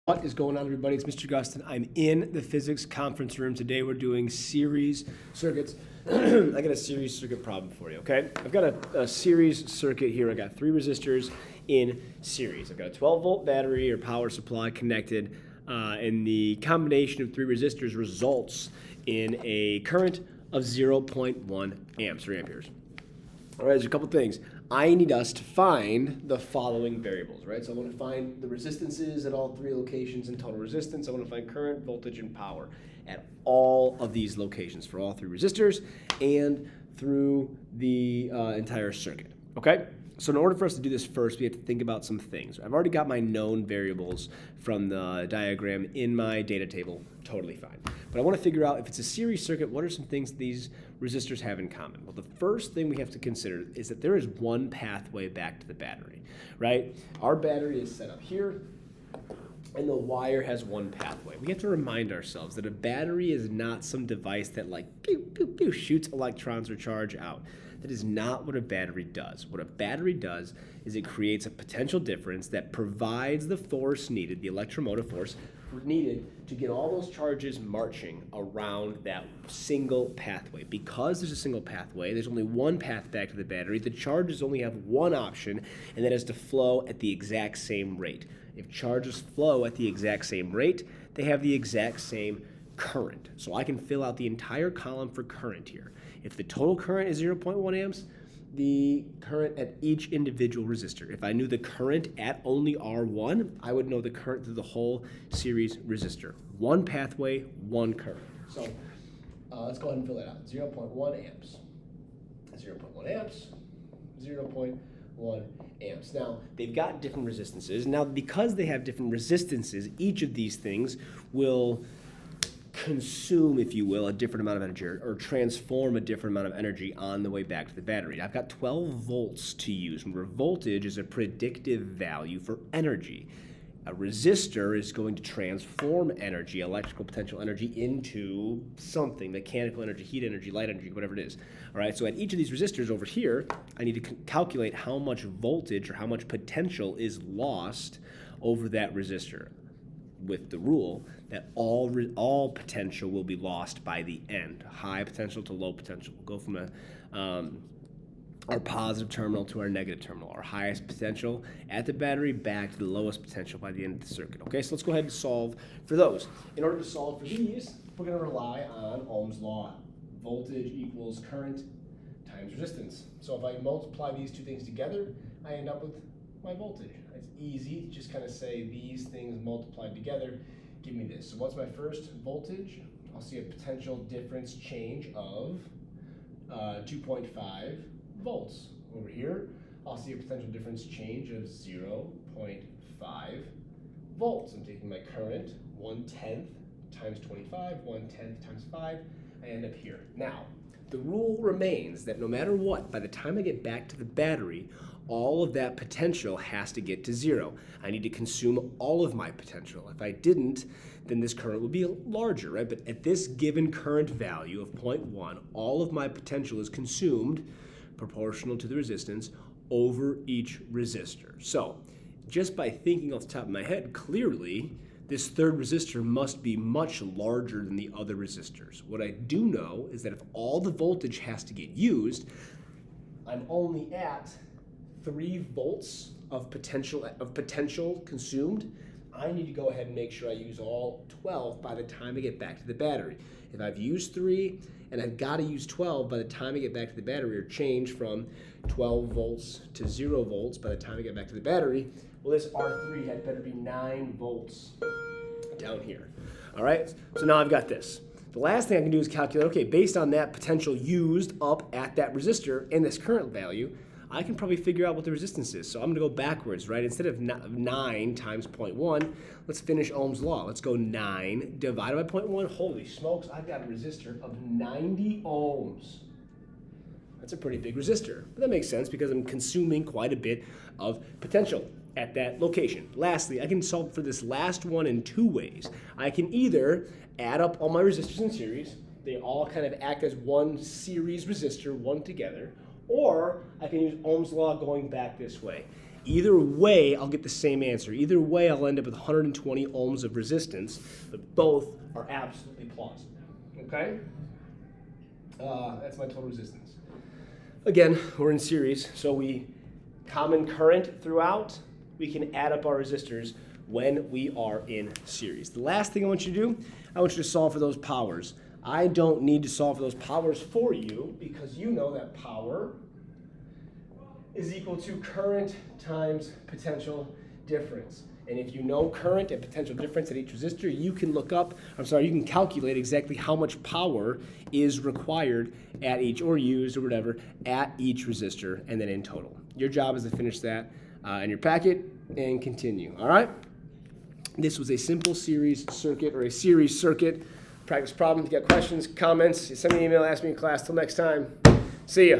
What is going on, everybody? It's Mr. Gustin. I'm in the physics conference room. Today we're doing series circuits. I got a series circuit problem for you, okay? I've got a series circuit here. I got 3 resistors in series. I've got a 12-volt battery or power supply connected, and the combination of 3 resistors results in a current of 0.1 amps or amperes. All right, there's a couple things. I need us to find the following variables, right? So I want to find the resistances at all 3 locations and total resistance. I want to find current, voltage, and power at all of these locations for all 3 resistors and through the entire circuit, okay? So in order for us to do this first, we have to think about some things. I've already got my known variables from the diagram in my data table, totally fine. But I want to figure out if it's a series circuit, what are some things these resistors have in common? Well, the first thing we have to consider is that there is one pathway back to the battery, right? Our battery is set up here, and the wire has one pathway. We have to remind ourselves that a battery is not some device that like pew, pew, pew, shoots electrons or charge out. That is not what a battery does. What a battery does is it creates a potential difference that provides the force needed, the electromotive force needed to get all those charges marching around that single pathway. Because there's a single pathway, there's only one path back to the battery, the charges only have one option, and that is to flow at the exact same rate. If charges flow at the exact same rate, they have the exact same current. So I can fill out the entire column for current here. If the total current is 0.1 amps, the current at each individual resistor. If I knew the current at only R1, I would know the current through the whole series resistor. One pathway, one current. So let's go ahead and fill that out. 0.1 amps, 0.1 amps, 0.1 amps. Now, they've got different resistances. Now, because they have different resistances, each of these things will consume, if you will, a different amount of energy or transform a different amount of energy on the way back to the battery. I've got 12 volts to use. Remember, voltage is a predictive value for energy. A resistor is going to transform energy, electrical potential energy, into something, mechanical energy, heat energy, light energy, whatever it is. All right, so at each of these resistors over here, I need to calculate how much voltage or how much potential is lost over that resistor, with the rule that all potential will be lost by the end. High potential to low potential. We'll go from our positive terminal to our negative terminal. Our highest potential at the battery back to the lowest potential by the end of the circuit. Okay, so let's go ahead and solve for those. In order to solve for these, we're going to rely on Ohm's law. Voltage equals current times resistance. So if I multiply these two things together, I end up with my voltage. It's easy, just kind of say these things multiplied together give me this. So what's my first voltage? I'll see a potential difference change of 2.5 volts. Over here, I'll see a potential difference change of 0.5 volts. I'm taking my current, 1/10 times 25, 1/10 times 5, I end up here. Now, the rule remains that no matter what, by the time I get back to the battery, all of that potential has to get to 0. I need to consume all of my potential. If I didn't, then this current would be larger, right? But at this given current value of 0.1, all of my potential is consumed proportional to the resistance over each resistor. So just by thinking off the top of my head, clearly, this third resistor must be much larger than the other resistors. What I do know is that if all the voltage has to get used, I'm only at 3 volts of potential consumed. I need to go ahead and make sure I use all 12 by the time I get back to the battery. If I've used 3 and I've got to use 12 by the time I get back to the battery, or change from 12 volts to 0 volts by the time I get back to the battery, well, this R3 had better be 9 volts down here. All right, so now I've got this. The last thing I can do is calculate, okay, based on that potential used up at that resistor and this current value, I can probably figure out what the resistance is. So I'm going to go backwards, right? Instead of 9 times 0.1, let's finish Ohm's law. Let's go 9 divided by 0.1. Holy smokes, I've got a resistor of 90 ohms. That's a pretty big resistor. But that makes sense because I'm consuming quite a bit of potential at that location. Lastly, I can solve for this last one in 2 ways. I can either add up all my resistors in series. They all kind of act as one series resistor, one together. Or I can use Ohm's law going back this way. Either way, I'll get the same answer. Either way, I'll end up with 120 ohms of resistance, but both are absolutely plausible, okay? That's my total resistance. Again, we're in series, so we common current throughout. We can add up our resistors when we are in series. The last thing I want you to do, I want you to solve for those powers. I don't need to solve for those powers for you because you know that power is equal to current times potential difference. And if you know current and potential difference at each resistor, you can you can calculate exactly how much power is required at each, or used, or whatever, at each resistor, and then in total. Your job is to finish that in your packet and continue, all right? This was a simple series circuit, or a series circuit practice problem. If you got questions, comments, send me an email, ask me in class. Till next time, see ya.